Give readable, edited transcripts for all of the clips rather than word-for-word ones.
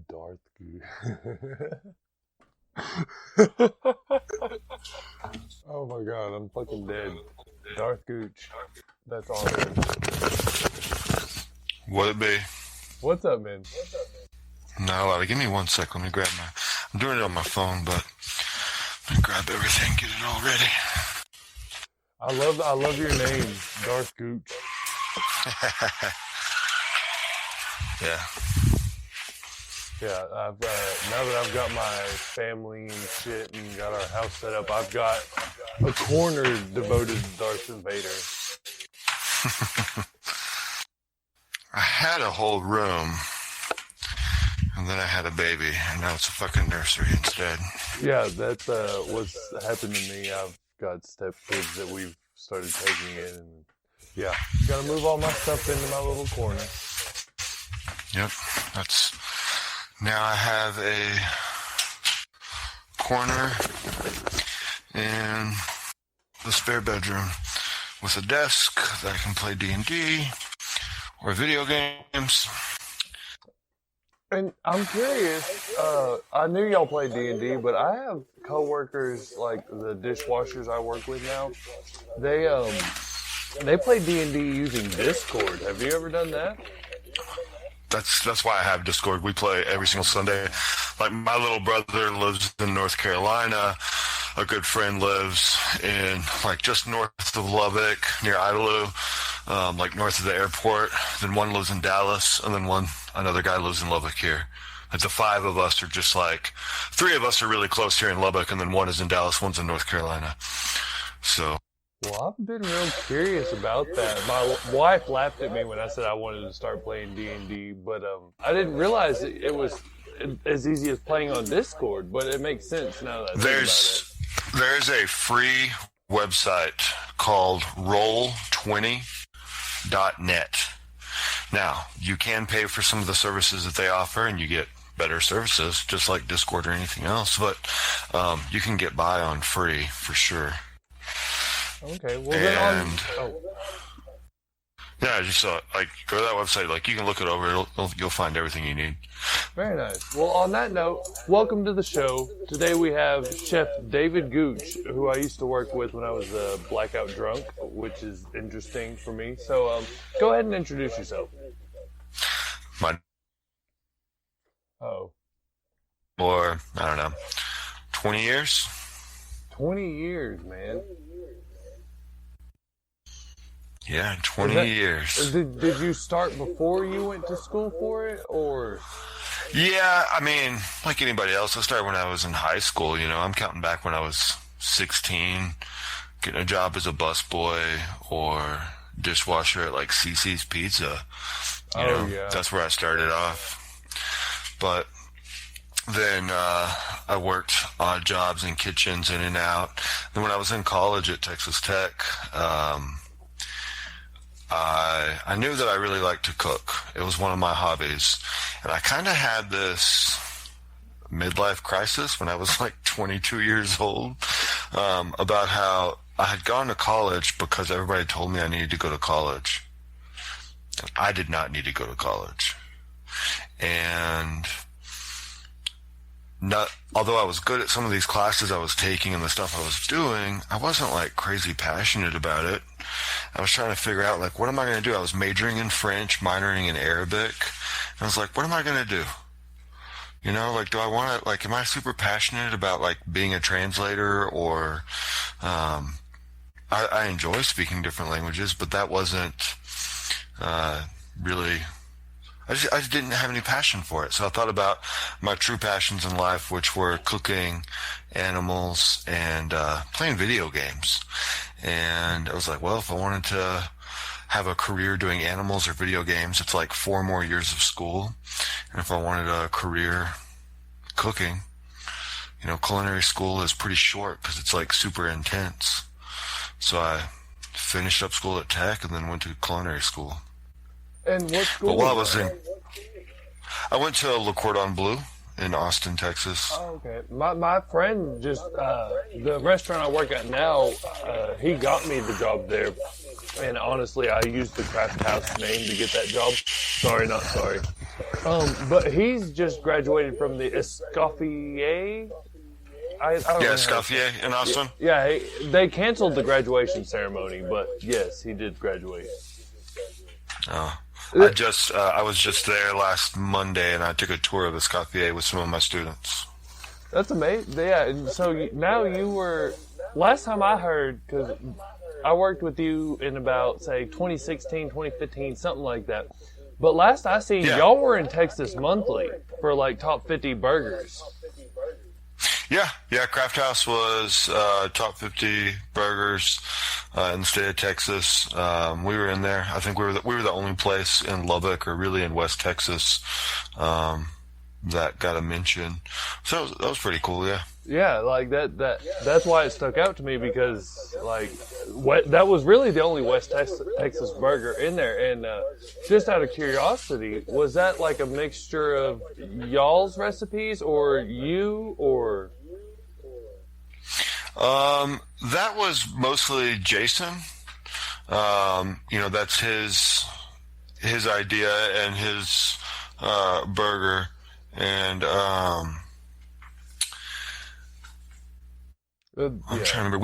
Darth Gooch. Oh my god, I'm fucking dead. Darth Gooch. That's awesome. What it be? What's up, man? Not a lot. Give me 1 sec. Let me grab my... I'm doing it on my phone, but let me grab everything, get it all ready. I love your name, Darth Gooch. Yeah. Yeah, I've now that I've got my family and shit and got our house set up, I've got a corner devoted to Darth Vader. I had a whole room, and then I had a baby, and now it's a fucking nursery instead. Yeah, that's what's happened to me. I've got stepkids that we've started taking in, and yeah, gotta move all my stuff into my little corner. Yep, that's... Now I have a corner in the spare bedroom with a desk that I can play D&D or video games. And I'm curious, I knew y'all play D&D, but I have coworkers, like the dishwashers I work with now, they play D&D using Discord. Have you ever done that? That's why I have Discord. We play every single Sunday. Like, my little brother lives in North Carolina. A good friend lives in, like, just north of Lubbock, near Idalou, like north of the airport. Then one lives in Dallas, and then another guy lives in Lubbock here. Like, the five of us are just like, three of us are really close here in Lubbock, and then one is in Dallas, one's in North Carolina. So... Well, I've been real curious about that. My wife laughed at me when I said I wanted to start playing D&D, but I didn't realize it was as easy as playing on Discord, but it makes sense now that I think about it. There's a free website called Roll20.net. Now, you can pay for some of the services that they offer, and you get better services, just like Discord or anything else, but you can get by on free for sure. Okay, well then yeah, just like go to that website. Like, you can look it over. You'll find everything you need. Very nice. Well, on that note, welcome to the show. Today we have Chef David Gooch, who I used to work with when I was blackout drunk, which is interesting for me. So go ahead and introduce yourself. Or I don't know, 20 years. 20 years, man. Yeah, 20 years. Did you start before you went to school for it, or? Yeah, I mean, like anybody else, I started when I was in high school. You know, I'm counting back when I was 16, getting a job as a busboy or dishwasher at like CC's Pizza. You know, that's where I started off. But then I worked odd jobs in kitchens, in and out. Then when I was in college at Texas Tech, I knew that I really liked to cook. It was one of my hobbies. And I kind of had this midlife crisis when I was like 22 years old, about how I had gone to college because everybody told me I needed to go to college. I did not need to go to college. And although I was good at some of these classes I was taking and the stuff I was doing, I wasn't like crazy passionate about it. I was trying to figure out, like, what am I going to do? I was majoring in French, minoring in Arabic. And I was like, what am I going to do? You know, like, do I want to, like, am I super passionate about, like, being a translator, or, I enjoy speaking different languages, but that wasn't, really, I just didn't have any passion for it. So I thought about my true passions in life, which were cooking, animals, and playing video games. And I was like, well, if I wanted to have a career doing animals or video games, it's like 4 more years of school. And if I wanted a career cooking, you know, culinary school is pretty short because it's like super intense. So I finished up school at Tech and then went to culinary school. And what school? But while I went to Le Cordon Bleu in Austin, Texas. Oh, okay. My friend just, the restaurant I work at now, he got me the job there. And honestly, I used the Craft House name to get that job. Sorry, not sorry. But he's just graduated from the Escoffier. I don't Yeah, know. Scuffier in Austin. Yeah, they canceled the graduation ceremony, but yes, he did graduate. Oh. I was just there last Monday, and I took a tour of Escoffier with some of my students. That's amazing. Yeah, and so now you were. Last time I heard, because I worked with you in about, say, 2016, 2015, something like that. But last I seen, Yeah. y'all were in Texas monthly for like top 50 burgers. Yeah. Craft House was top 50 burgers in the state of Texas. We were in there. I think we were the only place in Lubbock or really in West Texas that got a mention. So that was pretty cool. Yeah. Yeah, like that's why it stuck out to me, because like that was really the only West Texas burger in there. And just out of curiosity, was that like a mixture of y'all's recipes or you or? That was mostly Jason. That's his idea and his burger. And I'm trying to remember.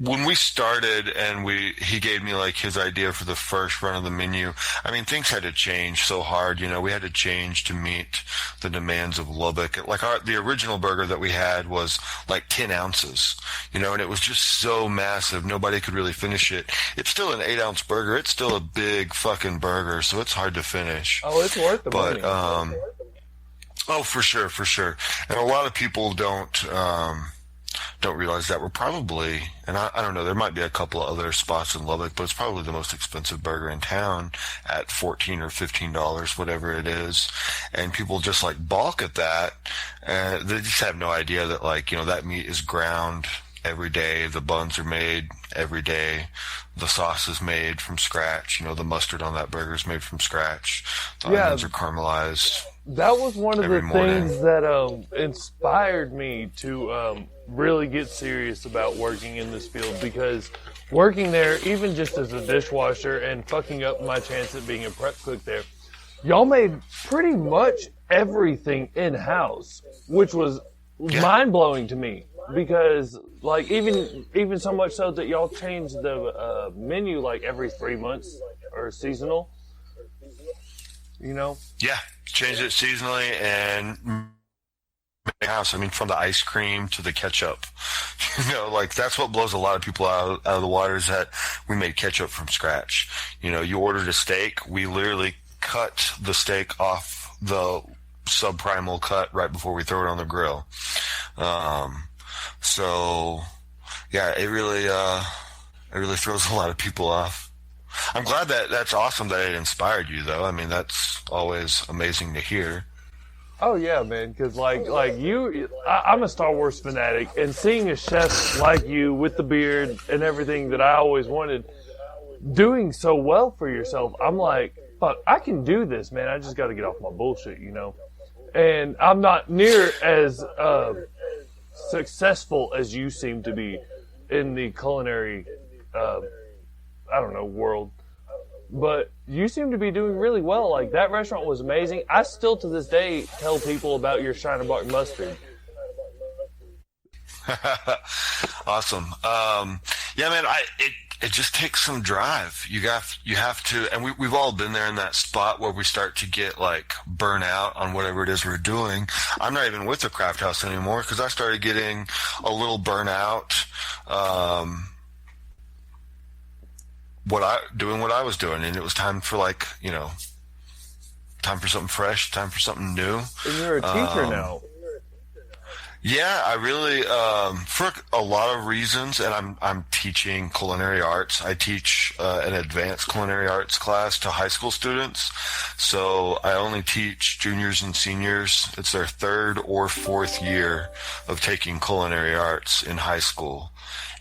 When we started and he gave me like his idea for the first run of the menu. I mean, things had to change so hard. We had to change to meet the demands of Lubbock. Like the original burger that we had was like 10 ounces, and it was just so massive. Nobody could really finish it. It's still an 8-ounce burger. It's still a big fucking burger. So it's hard to finish. Oh, it's worth the money. Oh, for sure. And a lot of people don't realize that we're probably, and I don't know, there might be a couple of other spots in Lubbock, but it's probably the most expensive burger in town at $14 or $15, whatever it is. And people just like balk at that. And they just have no idea that that meat is ground every day. The buns are made every day. The sauce is made from scratch. The mustard on that burger is made from scratch. The onions are caramelized. That was one of the morning. things that inspired me to really get serious about working in this field, because working there, even just as a dishwasher and fucking up my chance at being a prep cook there, y'all made pretty much everything in-house, which was mind-blowing to me, because like even so much so that y'all changed the menu like every 3 months or seasonal. Yeah, change it seasonally and house. I mean, from the ice cream to the ketchup, that's what blows a lot of people out of the water, is that we made ketchup from scratch. You ordered a steak, we literally cut the steak off the subprimal cut right before we throw it on the grill. So yeah, it really throws a lot of people off. I'm glad that's awesome that it inspired you, though. I mean, that's always amazing to hear. Oh yeah, man, because like you, I'm a Star Wars fanatic, and seeing a chef like you with the beard and everything that I always wanted, doing so well for yourself, I'm like, fuck, I can do this, man. I just got to get off my bullshit, And I'm not near as successful as you seem to be in the culinary, world. But you seem to be doing really well. Like, that restaurant was amazing. I still, to this day, tell people about your Shinerbach mustard. Awesome. Yeah, man, it just takes some drive. You have to, and we've all been there in that spot where we start to get like burn out on whatever it is we're doing. I'm not even with the Craft House anymore because I started getting a little burnout. Doing what I was doing, and it was time for time for something fresh, time for something new. And you're a teacher now. Yeah, I really, for a lot of reasons, and I'm teaching culinary arts. I teach an advanced culinary arts class to high school students. So I only teach juniors and seniors. It's their 3rd or 4th year of taking culinary arts in high school.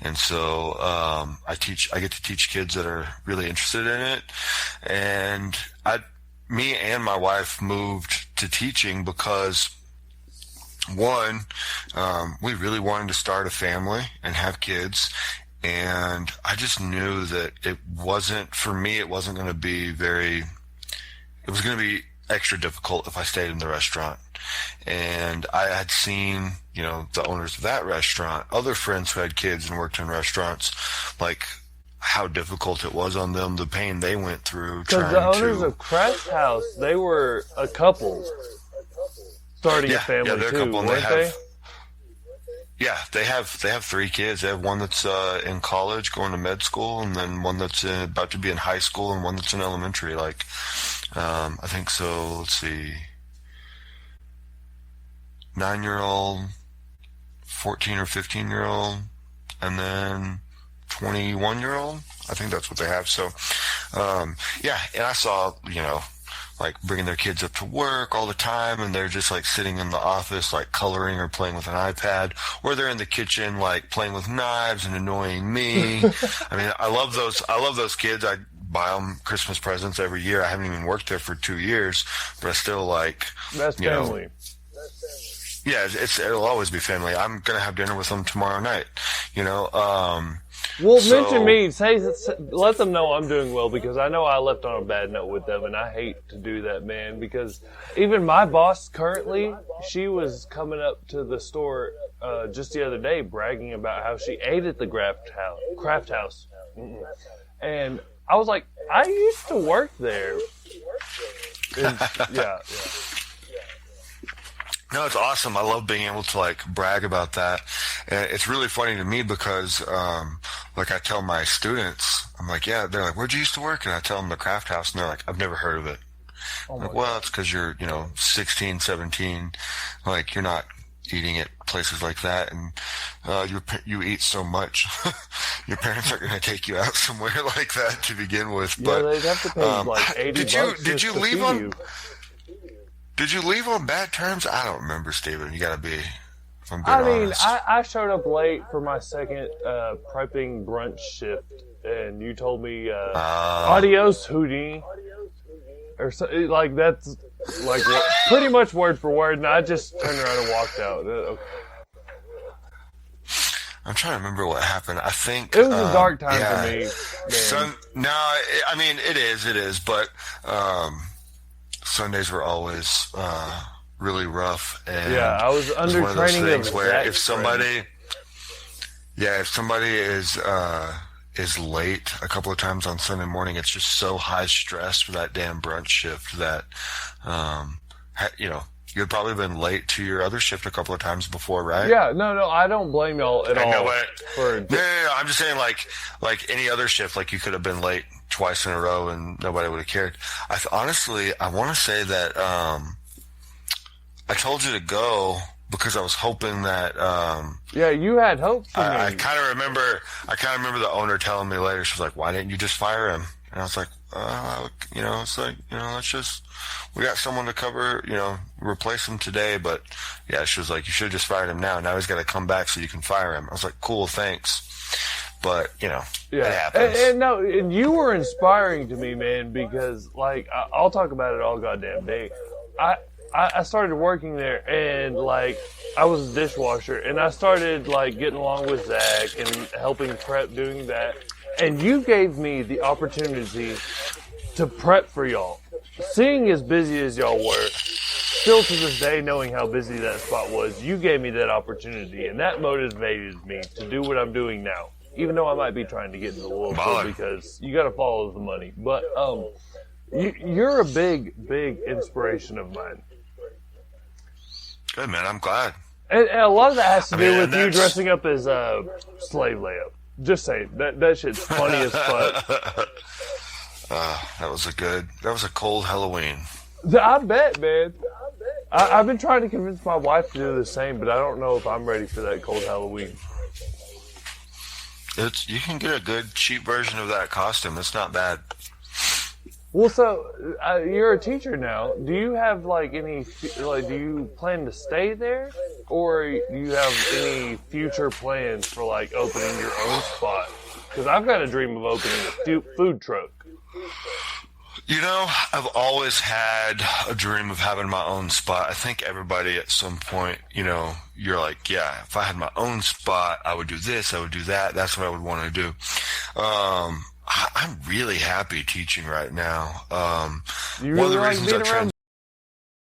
And so I get to teach kids that are really interested in it. And me and my wife moved to teaching because, one, we really wanted to start a family and have kids. And I just knew that it wasn't going to be extra difficult if I stayed in the restaurant. And I had seen, the owners of that restaurant, other friends who had kids and worked in restaurants, like how difficult it was on them, the pain they went through Because the owners of Craft House, they were a couple starting a family they're a too, couple, and weren't they? Yeah, they have 3 kids. They have one that's in college going to med school, and then one that's about to be in high school, and one that's in elementary. Like, I think so. Let's see, 9-year-old, 14 or 15-year-old, and then 21-year-old. I think that's what they have. So, and I saw, like bringing their kids up to work all the time, and they're just like sitting in the office, like coloring or playing with an iPad, or they're in the kitchen, like playing with knives and annoying me. I mean, I love those kids. I buy them Christmas presents every year. I haven't even worked there for 2 years, but I still like, That's family. Yeah, it'll always be family. I'm going to have dinner with them tomorrow night, mention me. Let them know I'm doing well, because I know I left on a bad note with them, and I hate to do that, man. Because even my boss currently, she was coming up to the store just the other day, bragging about how she ate at the Craft House, and I was like, I used to work there. Yeah. No, it's awesome. I love being able to like brag about that. And it's really funny to me because, like I tell my students, I'm like, yeah, they're like, where'd you used to work? And I tell them the Craft House, and they're like, I've never heard of it. I'm like, well, it's because you're, 16, 17, like you're not eating at places like that. And, you eat so much. Your parents aren't going to take you out somewhere like that to begin with. Yeah, they'd have to pay like $80 did you to leave feed on? you. Did you leave on bad terms? I don't remember, Steven. You got to be, if I'm being honest. I showed up late for my second prepping brunch shift, and you told me adios, Houdini, or so, like that's like pretty much word for word, and I just turned around and walked out. Okay. I'm trying to remember what happened. I think it was a dark time for me. It is, but Sundays were always really rough, and I was under one of those training things of where if somebody is late a couple of times on Sunday morning, it's just so high stress for that damn brunch shift that you'd probably been late to your other shift a couple of times before, right? Yeah, no, I don't blame y'all at all. No, I'm just saying, like any other shift, like you could have been late twice in a row and nobody would have cared. Honestly, I want to say that I told you to go because I was hoping that. You had hope for me. I kind of remember the owner telling me later. She was like, "Why didn't you just fire him?" And I was like, it's like, let's just, we got someone to cover, replace him today. But yeah, she was like, you should have just fired him now. Now he's got to come back so you can fire him. I was like, cool, thanks. But, it happens. And you were inspiring to me, man, because like, I'll talk about it all goddamn day. I started working there, and like, I was a dishwasher, and I started like getting along with Zach and helping prep, doing that. And you gave me the opportunity to prep for y'all. Seeing as busy as y'all were, still to this day knowing how busy that spot was, you gave me that opportunity, and that motivated me to do what I'm doing now. Even though I might be trying to get into the local because you got to follow the money. But you're a big inspiration of mine. Good, man. I'm glad. And a lot of that has to do with you dressing up as a slave layup. Just saying, that shit's funny as fuck. That was a cold Halloween. I bet, man. I've been trying to convince my wife to do the same, but I don't know if I'm ready for that cold Halloween. You can get a good cheap version of that costume. It's not bad. Well, so you're a teacher now. Do you have do you plan to stay there, or do you have any future plans for like opening your own spot? Because I've got a dream of opening a food truck. I've always had a dream of having my own spot. I think everybody at some point, you're like, yeah, if I had my own spot, I would do this, I would do that. That's what I would want to do. I'm really happy teaching right now. You really like being around